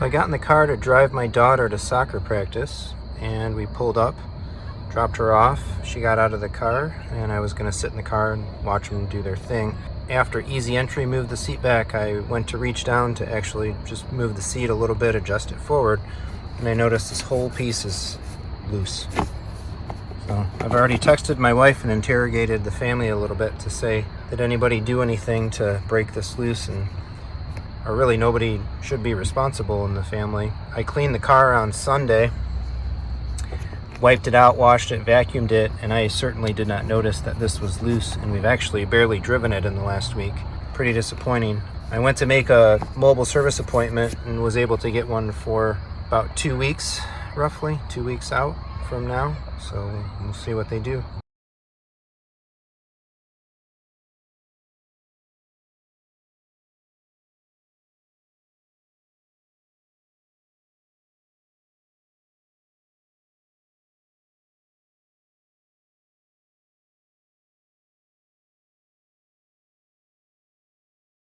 I got in the car to drive my daughter to soccer practice, and we pulled up, dropped her off. She got out of the car, and I was going to sit in the car and watch them do their thing. After easy entry moved the seat back, I went to reach down to actually just move the seat a little bit, adjust it forward, and I noticed this whole piece is loose. So I've already texted my wife and interrogated the family a little bit to say, did anybody do anything to break this loose? Or really nobody should be responsible in the family. I cleaned the car on Sunday, wiped it out, washed it, vacuumed it, and I certainly did not notice that this was loose, and we've actually barely driven it in the last week. Pretty disappointing. I went to make a mobile service appointment and was able to get one for about 2 weeks, roughly 2 weeks out from now. So we'll see what they do.